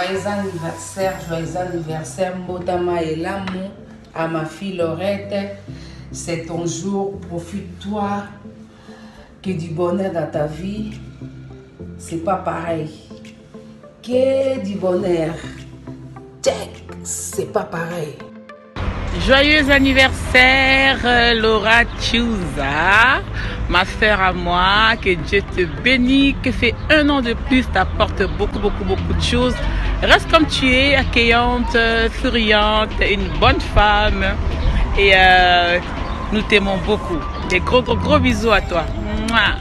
joyeux anniversaire, Mbotama et l'amour à ma fille Laurette. C'est ton jour, profite-toi. Que du bonheur dans ta vie, c'est pas pareil. Que du bonheur, check, c'est pas pareil. Joyeux anniversaire Laura Chouza, ma sœur à moi, que Dieu te bénisse, que ces 1 an de plus t'apporte beaucoup de choses. Reste comme tu es, accueillante, souriante, une bonne femme et nous t'aimons beaucoup. Des gros bisous à toi. Mouah.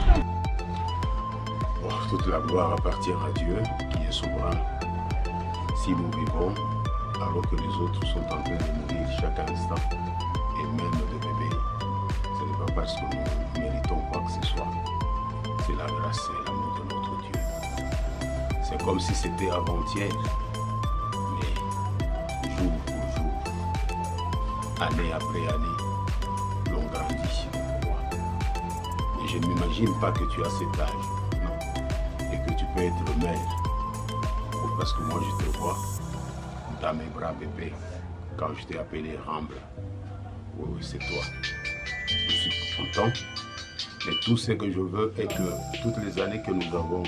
Bon, toute la gloire appartient à Dieu qui est souverain. Si nous vivons alors que les autres sont en train de mourir chaque instant, et même de bébés, ce n'est pas parce que nous méritons quoi que ce soit. C'est la grâce et l'amour de notre Dieu. C'est comme si c'était avant-hier, mais jour pour jour, année après année, l'on grandit. Et je ne m'imagine pas que tu as cet âge, non, et que tu peux être mère, parce que moi je te vois dans mes bras bébé, quand je t'ai appelé Ramble. Oui, c'est toi. Je suis content. Et tout ce que je veux est que toutes les années que nous avons,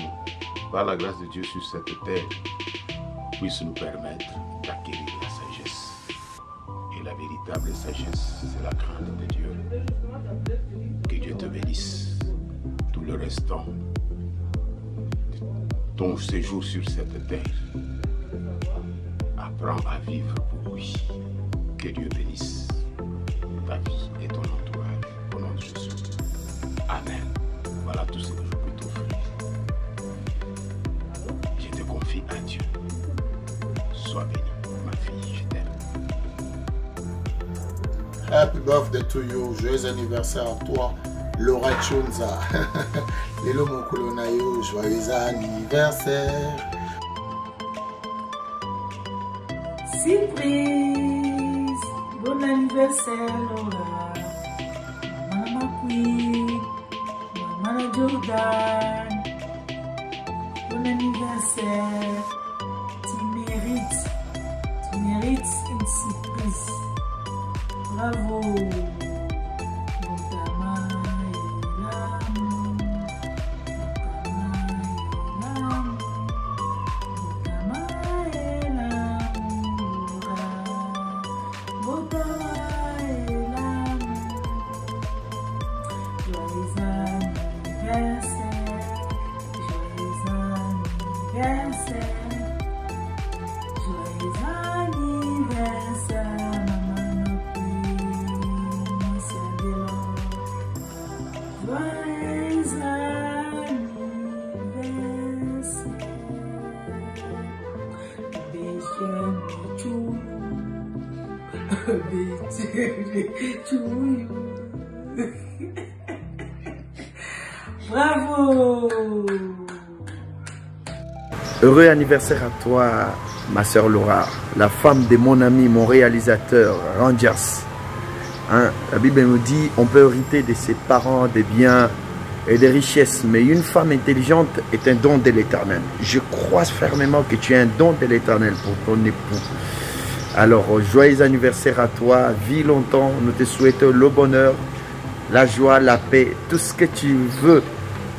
par la grâce de Dieu sur cette terre, puissent nous permettre d'acquérir la sagesse. Et la véritable sagesse, c'est la crainte de Dieu. Que Dieu te bénisse. Tout le restant de ton séjour sur cette terre. Apprends à vivre pour lui. Que Dieu bénisse ta vie et ton entourage. Au nom de Jésus. Amen. Voilà tout ce que je peux t'offrir. Je te confie à Dieu. Sois bénie, ma fille, je t'aime. Happy birthday to you. Joyeux anniversaire à toi, Laura Chouza. Lelo mokolo na yo, joyeux anniversaire. Surprise! Bon anniversaire, Laura. Maman Queen, Maman Jordan. Bon anniversaire. Tu mérites une surprise. Bravo. Bravo! Heureux anniversaire à toi, ma sœur Laura, la femme de mon ami, mon réalisateur, Rangers. Hein, la Bible nous dit on peut hériter de ses parents des biens et des richesses, mais une femme intelligente est un don de l'Éternel. Je crois fermement que tu es un don de l'Éternel pour ton époux. Alors, joyeux anniversaire à toi, vis longtemps, nous te souhaitons le bonheur, la joie, la paix, tout ce que tu veux,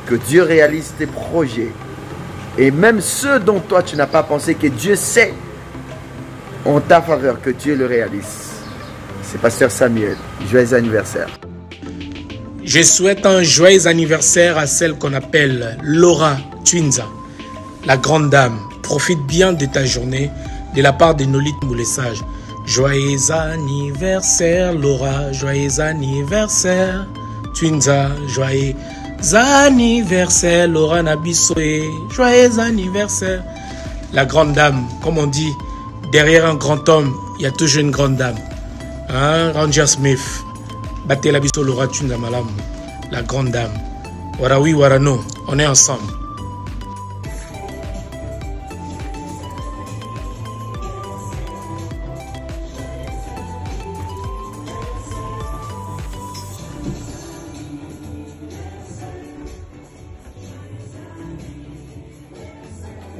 que Dieu réalise tes projets. Et même ceux dont toi tu n'as pas pensé, que Dieu sait en ta faveur, que Dieu le réalise. C'est Pasteur Samuel, joyeux anniversaire. Je souhaite un joyeux anniversaire à celle qu'on appelle Laura Chouza, la grande dame. Profite bien de ta journée de la part de Nolite Moulessage. Joyeux anniversaire Laura, joyeux anniversaire Chouza, joyeux anniversaire Laura Nabisoé, joyeux anniversaire. La grande dame, comme on dit, derrière un grand homme, il y a toujours une grande dame. Hein? Ranger Smith, Baté Labiso Laura Chouza Malam, la grande dame. Warawi Warano, on est ensemble.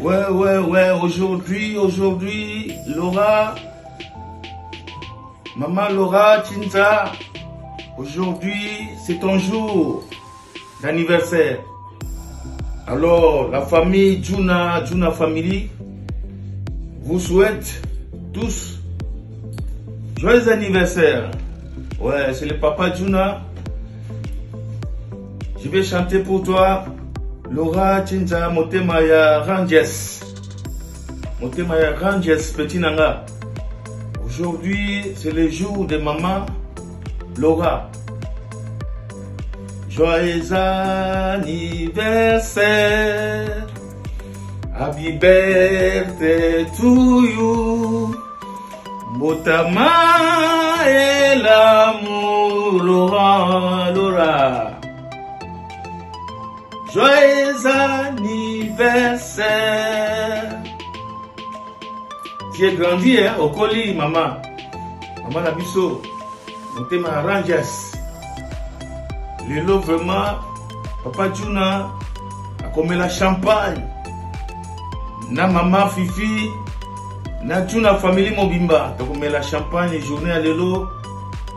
Ouais, aujourd'hui, Laura, maman Laura Twinza, aujourd'hui, c'est ton jour d'anniversaire. Alors, la famille Juna Family vous souhaite tous joyeux anniversaire. Ouais, c'est le papa Juna. Je vais chanter pour toi. Laura Twinza Motemaya Ranges. Motemaya Ranges, petit nanga. Aujourd'hui, c'est le jour de maman Laura. Joyeux anniversaire. Happy birthday to you. Motama et l'amour, Laura. Joyeux anniversaire. Tu es grandi, hein, au colis, maman. Maman Nabiso. Montema Ranges. Lelo vraiment, papa Juna a commis la champagne. Na maman Fifi, na Juna famille Mobimba. Tu as commis la champagne et journée à Lelo.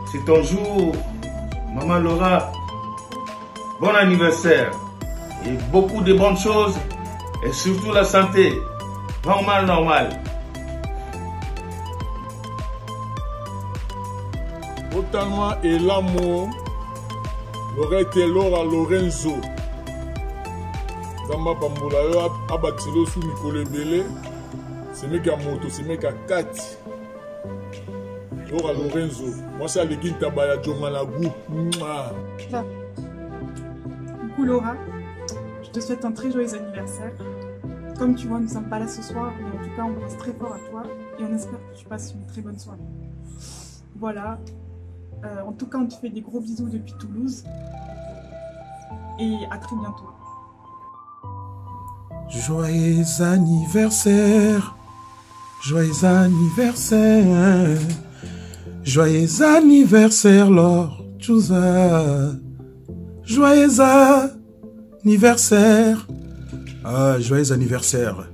C'est ton jour, maman Laura. Bon anniversaire. Et beaucoup de bonnes choses. Et surtout la santé. Normal. Autant et l'amour. Lorette Laura Lorenzo. Zamba Bamboula abatilo sous Mikolo Ebele. C'est mec à moto, c'est mec à 4. Laura Lorenzo. Moi c'est Alegin Tabaya Djomalagou. Coucou Laura, je te souhaite un très joyeux anniversaire. Comme tu vois, nous ne sommes pas là ce soir, mais en tout cas on pense très fort à toi et on espère que tu passes une très bonne soirée. Voilà. En tout cas, on te fait des gros bisous depuis Toulouse. Et à très bientôt. Joyeux anniversaire. Joyeux anniversaire. Joyeux anniversaire, Laure Twinza. Joyeux anniversaire. Ah, joyeux anniversaire.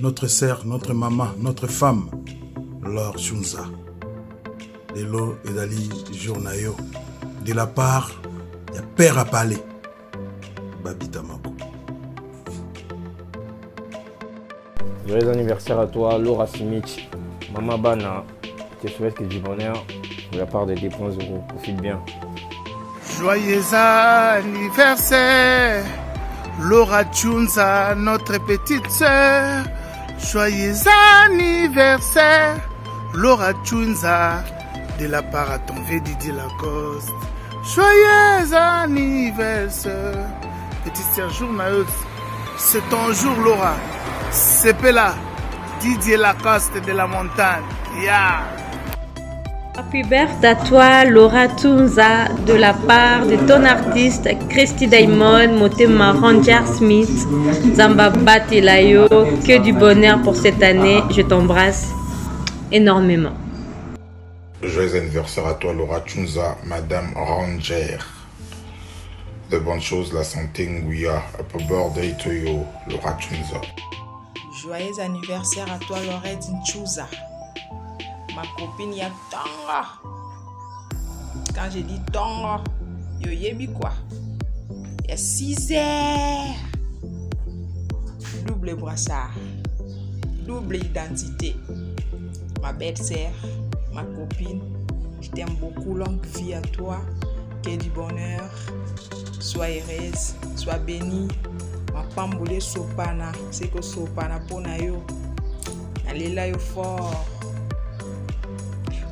Notre sœur, notre maman, notre femme, Laure Twinza. Lelo et Dali Journayo. De la part de Père à Palais. Babita Mako. Joyeux anniversaire à toi, Laura Simic. Maman Bana, je te souhaite que du bonheur de la part de 2.0. Profite bien. Joyeux anniversaire, Laura Twinza, notre petite sœur. Joyeux anniversaire, Laura Twinza. De la part à ton vieux Didier Lacoste. Joyeux anniversaire. Petite sœur journaleuse. C'est ton jour, Laura. C'est là. Didier Lacoste de la montagne. Yeah. Happy birthday à toi, Laura Twinza, de la part de ton artiste Christy Diamond, Motema Ranger Smith, Zamba Batilayo. Que du bonheur pour cette année. Je t'embrasse énormément. Joyeux anniversaire à toi, Laura Twinza, Madame Ranger. De bonnes choses, la santé, Nguya. Happy birthday to you, Laura Twinza. Joyeux anniversaire à toi, Lorette Twinza. Ma copine y a Tonga. Quand je dis Tonga, yo yebi quoi? Il y a 6 heures. Double brassard. Double identité. Ma belle-sœur. Ma copine, je t'aime beaucoup, longue vie à toi, que du bonheur, sois heureuse, sois bénie. Ma pamboule sopana, c'est que sopana pona yo, allez là yo fort.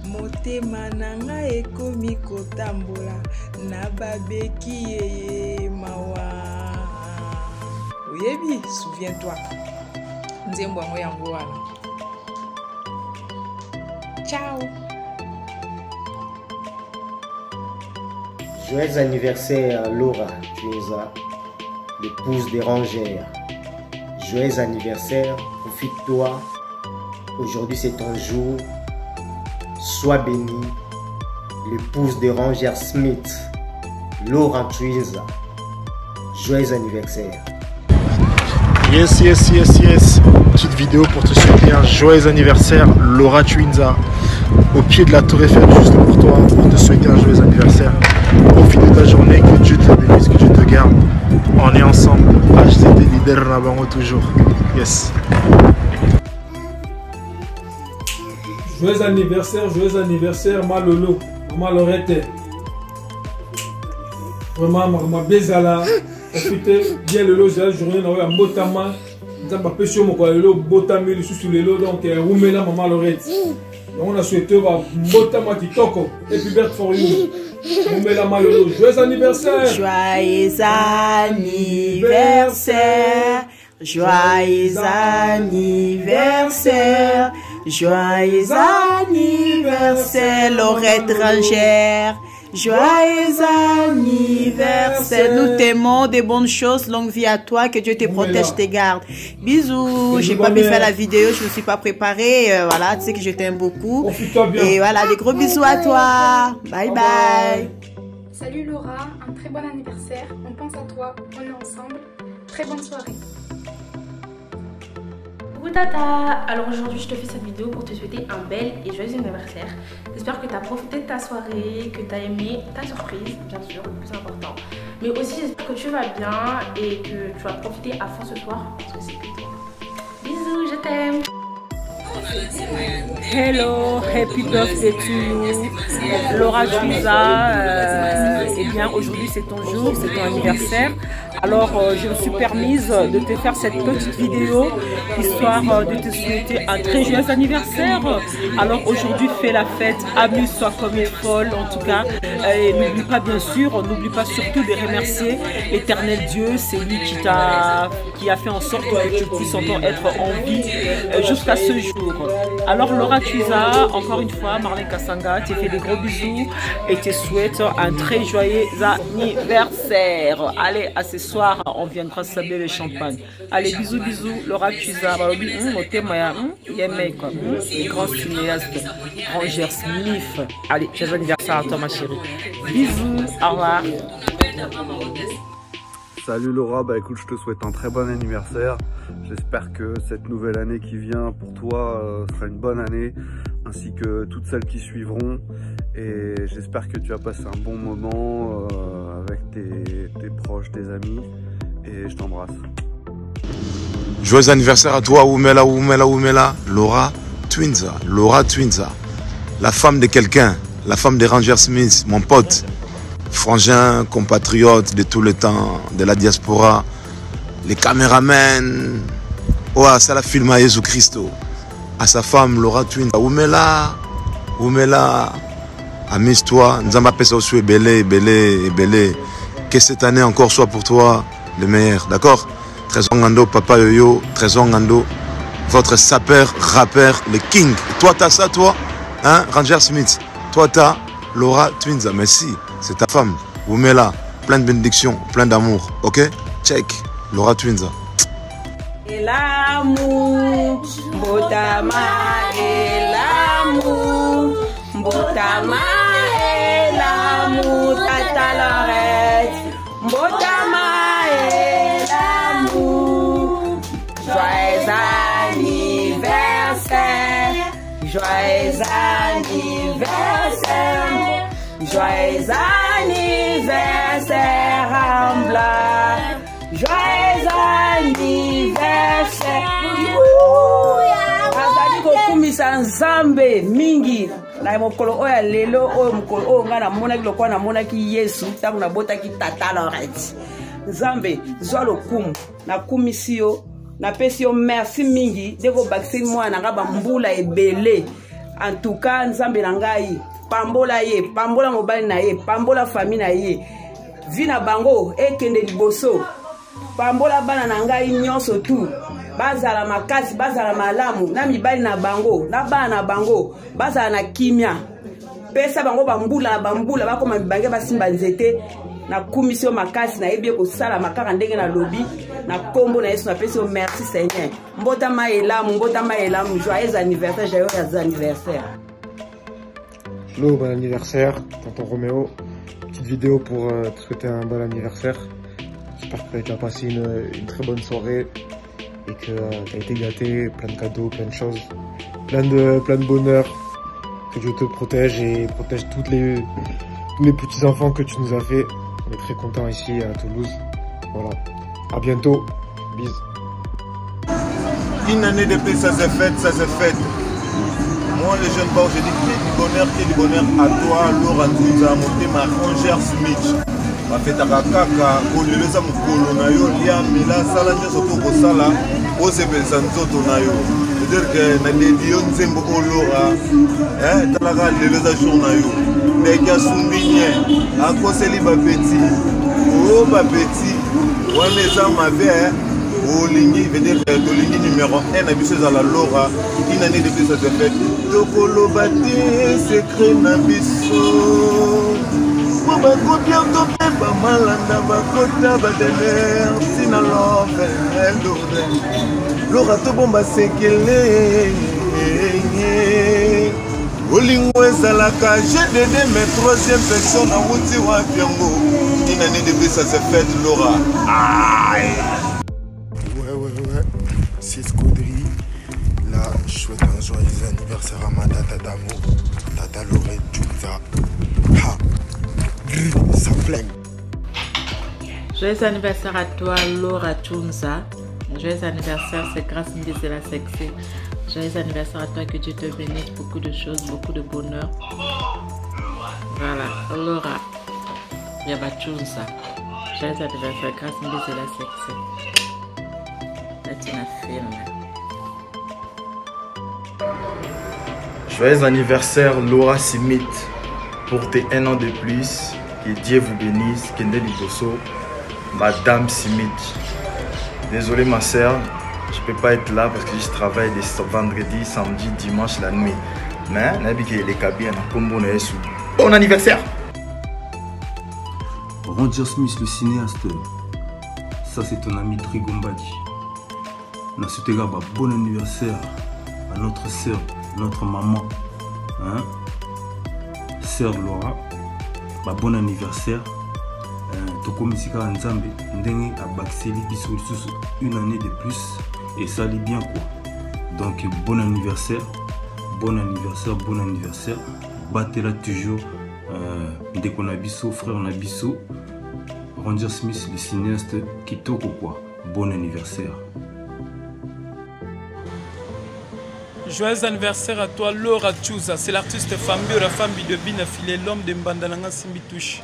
Motema nanga ekomi kotambola, na babeki yeye mawa. Oyebi, souviens-toi, nzembo yango yango wana. Ciao. Joyeux anniversaire Laura Twinza, l'épouse des rangères. Joyeux anniversaire, profite-toi. Aujourd'hui c'est ton jour. Sois bénie. L'épouse des rangères Smith, Laura Twinza. Joyeux anniversaire. Yes. Petite vidéo pour te souhaiter un joyeux anniversaire, Laura Twinza. Au pied de la Tour Eiffel, juste pour toi, pour te souhaiter un joyeux anniversaire. Profite de ta journée, que Dieu te bénisse, que Dieu te garde. On est ensemble. HTT leader Nabango toujours. Yes. Joyeux anniversaire, Malolo, Maman Lorette. Vraiment, Maman Bezala. Profitez bien le lot, la journée, on a un botama. Nous avons pas pêché mon quoi, le lot, botami, le sous les lots, donc Roumela, Maman Lorette. On a souhaité botama qui toko. Et puis Bert for you. Roumela, Malolo. Joyeux anniversaire. Joyeux anniversaire. Joyeux anniversaire. Joyeux anniversaire, Laurette Rangère. Joyeux anniversaire. Nous t'aimons, des bonnes choses, longue vie à toi, que Dieu te protège, te garde. Bisous. J'ai pas pu faire la vidéo, je ne suis pas préparée. Voilà, tu sais que je t'aime beaucoup. Et voilà, des gros bisous à toi. Bye bye. Salut Laura, un très bon anniversaire. On pense à toi, on est ensemble. Très bonne soirée. Coucou Tata, alors aujourd'hui je te fais cette vidéo pour te souhaiter un bel et joyeux anniversaire. J'espère que tu as profité de ta soirée, que tu as aimé ta surprise, bien sûr, le plus important. Mais aussi j'espère que tu vas bien et que tu vas profiter à fond ce soir parce que c'est que toi. Bisous, je t'aime. Hello, happy birthday to you, Laura Twinza. Eh bien, aujourd'hui c'est ton jour, c'est ton anniversaire. Alors, je me suis permise de te faire cette petite vidéo histoire de te souhaiter un très joyeux anniversaire. Alors aujourd'hui, fais la fête, amuse-toi comme une folle en tout cas. Et n'oublie pas bien sûr, n'oublie pas surtout de remercier l'Éternel Dieu. C'est lui qui a fait en sorte que tu puisses encore être en vie jusqu'à ce jour. Alors Laura Twinza, encore une fois, Marlène Kassanga, te fait des gros bisous et te souhaite un très joyeux anniversaire. Allez, à ce soir, on viendra sabler le champagne. Allez, bisous, Laura Twinza. Au thème, il y a les grands cinéastes, Roger Smith. Allez, joyeux anniversaire à toi, ma chérie. Bisous, au revoir. Salut Laura, bah écoute, je te souhaite un très bon anniversaire. J'espère que cette nouvelle année qui vient pour toi sera une bonne année, ainsi que toutes celles qui suivront. Et j'espère que tu as passé un bon moment avec tes proches, tes amis. Et je t'embrasse. Joyeux anniversaire à toi, Oumela, Laura Twinza. Laura Twinza, la femme de quelqu'un, la femme de Ranger Smith, mon pote. Frangin, compatriote de tout le temps, de la diaspora, les caméramens, ouais, ça la filme à Jésus Christ, à sa femme Laura Twinza. Oumela, amuse-toi, nous avons appelé ça aussi belé. Que cette année encore soit pour toi le meilleur, d'accord? Trésor Ngando, Papa Yoyo, Trésor Ngando, votre sapeur, rappeur, le king. Toi, t'as ça, toi, hein, Ranger Smith. Toi, t'as Laura Twinza, merci. C'est ta femme, Oumela, plein de bénédictions, plein d'amour, ok? Check, Laura Twinza. Et l'amour, Botama et l'amour, Botama et l'amour, Tata Lorette, Botama et l'amour, joyeux anniversaire, joyeux anniversaire. Joyeux anniversaire, Ambla. Joyeux anniversaire. Azali kokumisa nzambe mingi na mokolo oya lelo oyo mokolo oyo nga namonaki lokwa namonaki Yesu ntango nabotaki Tata Lorette. Nzambe zwa lokumu nakumisi yo napesi yo merci mingi ndeko bakisi mwana nga bambula ebele. En tout cas nzambe na ngai pambola ye, pambola mobali na ye, pambola famille na ye. Vina bango ekende liboso. Pambola bana na ngai nyonso tu. Bazala makasi, bazala malamu, na mibali na bango, na bana na bango, bazala na kimia. Pesa bango bambula bakoma mibange basimba nzete. Na komisio makasi na ebie ko sala makaka ndenge na lobi na kombo na Yesu na pesi o merci Seigneur. Mbota maelamu, joyeux anniversaire. Hello, bon anniversaire, tonton Roméo. Petite vidéo pour te souhaiter un bon anniversaire. J'espère que tu as passé une très bonne soirée. et que tu as été gâté, plein de cadeaux, plein de choses, plein de bonheur. Que Dieu te protège et protège tous les petits-enfants que tu nous as fait. On est très contents ici à Toulouse. Voilà. À bientôt. Bisous. Une année de plus, ça s'est fait, ça s'est fait. Moi, les jeunes pas, je dis que du bonheur à toi, Laura Twinza, monter ma Rangers Smith. Ma fête à Kaka, au lieu de ça, mon colonayo, Liam, mais là, ça, là, je suis au Sala, au Sebelsanzo, Tonayo. C'est-à-dire que na dédié nzembo Laura, talaga lelo za journayo. Ndeki asumbinye, akoseli ba petit. Oh ba petit, wana eza mabe, olingi veut dire que olingi numéro 1 à biso za la Laura, une année de plus ça se fait. Tokolo bate secret na biso. Mo ba kotia to pe ba malanda ba kota ba dener, sina love elore. Laura to bomba sekele Olingo ezalaka GDD mais troisième personne en route wa piango. Une année de plus ça s'est fait Laura. Aïe. Ouais. C'est Scaudry. Là, je souhaite un joyeux anniversaire à ma tata d'amour, Tata Laura Twinza. Ha. Ça plaît. Joyeux anniversaire à toi, Laura Twinza. Joyeux anniversaire, c'est grâce à Ndizé la sexy. Joyeux anniversaire à toi, que Dieu te bénisse, beaucoup de choses, beaucoup de bonheur. Voilà, Laura Twinza. Joyeux anniversaire, grâce à Ndizé la sexy. Latina film. Joyeux anniversaire, Laura Smith. Pour tes 1 an de plus, que Dieu vous bénisse, Kende Liboso, Madame Smith. Désolé ma soeur, je peux pas être là parce que je travaille des vendredi, samedi, dimanche, la nuit. Mais les cabines, bon anniversaire! Ranger Smith, le cinéaste, ça c'est ton ami Trigombadi. On souhaite un bon anniversaire à notre soeur, notre maman. Hein? Sœur Laura, bon anniversaire. Tokomisika Nzambe ndenge abakseli biso lisusu une année de plus et ça allait bien quoi. Donc bon anniversaire, bon anniversaire, bon anniversaire. Battez-la toujours ndeko na biso, frère na biso. Ranger Smith, le cinéaste kitoko quoi. Bon anniversaire. Joyeux anniversaire à toi Laura Twinza, c'est l'artiste Fambio, la femme de Bina Filé, l'homme de Mbandananga Simbitouche.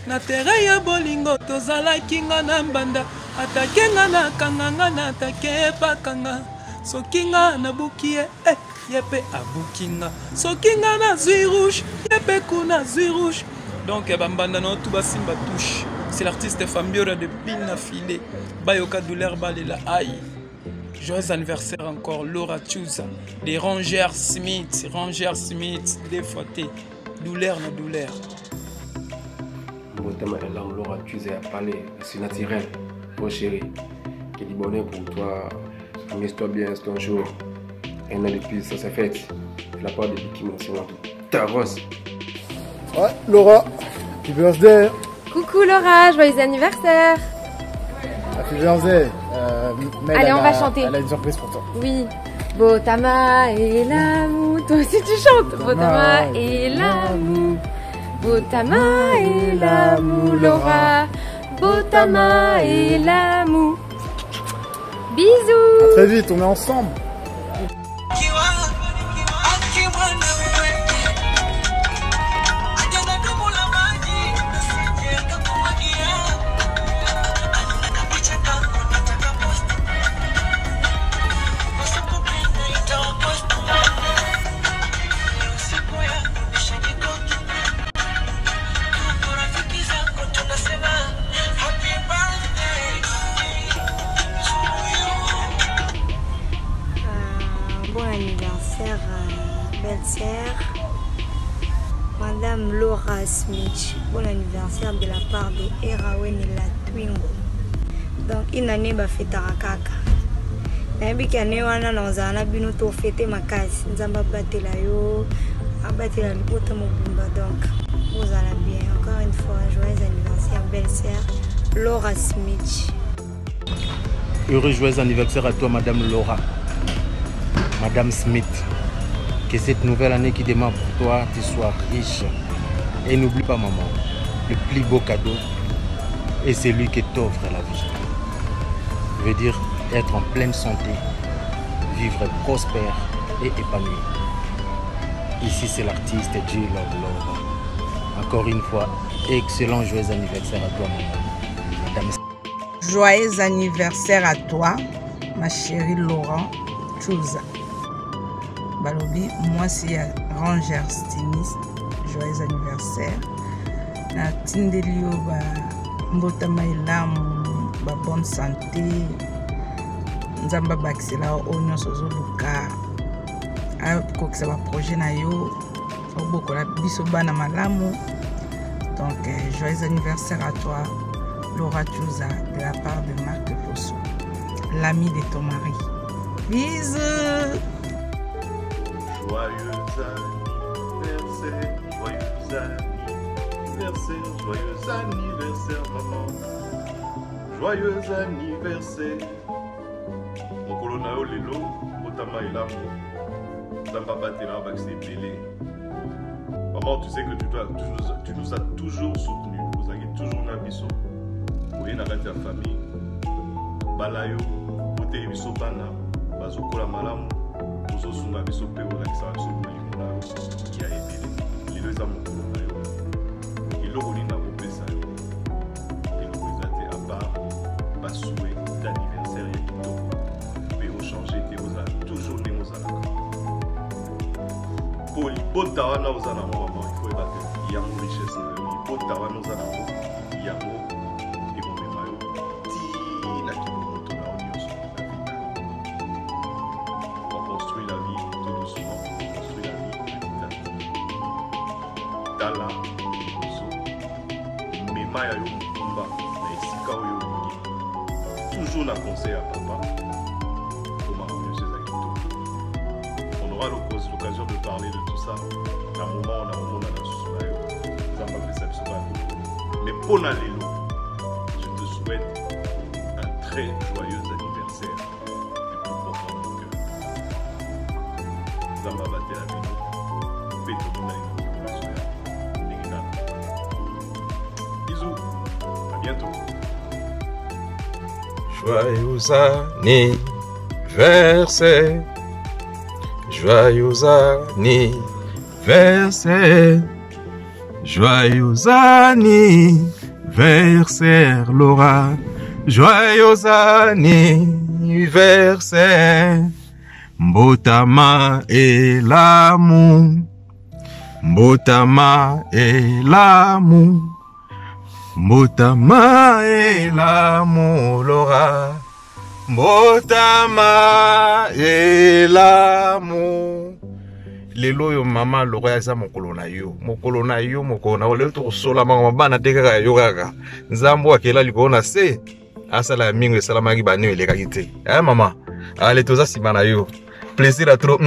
Na tere ya bolingo tozalaki nga na mbanda atake nga na kanganga na atake pakanga soki nga nabuki ye pe abuki nga soki nga na zwi rouge ye pe kuna zwi rouge donc bambanda na tout basimba touche. C'est l'artiste Fambiora de Bina Filé Bayoka douleur balela aïe. Joyeux anniversaire encore Laura Twinza des Rangers Smith, des fatés douleur na douleur. Mon thème est l'âme, Laura Twinza a parlé, c'est naturel, mon chéri. Qui dit bonheur pour toi, amuse-toi bien, c'est ton jour. Un an de plus, ça s'est fait. La part de Biki Monsignor, ta rose. Ouais, Laura, happy birthday. Coucou Laura, joyeux anniversaire. Happy birthday. Allez, on va chanter. Elle a une surprise pour toi. Oui. Botama et l'amour. Toi aussi tu chantes. Botama et l'amour. Botama et l'amour, Laura. Botama et l'amour. Bisous. À très vite, on est ensemble. Madame Laura Smith, bon anniversaire de la part de Erawen et la Twingo. Donc une année ba fêtera kaka. Nabi kane wana na ozana bino to fêter makasi. Nzamba batela yo, abatela lipota mobimba donc. Vous allez bien. Encore une fois, joyeux anniversaire belle-sœur Laura Smith. Heureux joyeux anniversaire à toi, Madame Laura, Madame Smith. Que cette nouvelle année qui démarre pour toi, tu sois riche. Et n'oublie pas, maman, le plus beau cadeau est celui qui t'offre la vie. Je veux dire être en pleine santé, vivre prospère et épanoui. Ici, c'est l'artiste J Love Laura. Encore une fois, excellent joyeux anniversaire à toi, maman. Madame. Joyeux anniversaire à toi, ma chérie Laurent Chouza. Balobi, moi c'est Rangers Timis. Joyeux anniversaire. Na tindelio ba mbotama ilamu ba bonne santé. Nzamba bakisela onyo sozo luka. A kokisa ba projet na yo. Obokola biso bana malamu. Donc joyeux anniversaire à toi, Laura Chouza, de la part de Marc Posso, l'ami de ton mari. Bisous. Joyeux anniversaire, joyeux anniversaire, maman. Joyeux anniversaire. Mon colonel Lelo, Otama et l'amour. Zamba Batela, Baxé Pelé. Maman, tu sais que tu nous as toujours soutenus. Vous avez toujours Nabiso. Vous avez la famille. Balayo, vous avez Biso Bana, Bazokola Malamu, vous avez Suna Biso Péo, l'Axaration, il y a aidé. Les deux amants. Il a roulé dans vos messages. Il a roulé à part, pas souhait d'anniversaire et tout. Péo changer, Théo a toujours né aux alacans. Pour les potes d'Awana aux alacans, maman, il faut ébattre. Il y a une richesse. Les potes d'Awana aux alacans, il y a un toujours la conseil à papa pour m'amener chez Akito. On aura l'occasion de parler de tout ça. À un moment, on a mais pour Nalélo, je te souhaite un très joyeux anniversaire du plus profond de mon cœur. Zamba Bate la bisous, à bientôt. Joyeux anniversaire, joyeux anniversaire, joyeux anniversaire Laura, joyeux anniversaire, Mbotama et l'amour, Mbotama et l'amour. Mbotama et l'amour, Laura. Mbotama et l'amour. Lelo yo mama Laura ya mokolo na yo. Mokolo na yo mokolo na ole to sola mama bana teka yo kaka. Nzambo akela likona se. Asala mingo esala magi bani eleka kite. Mama. Ale toza sima na yo. Plaisir à trop.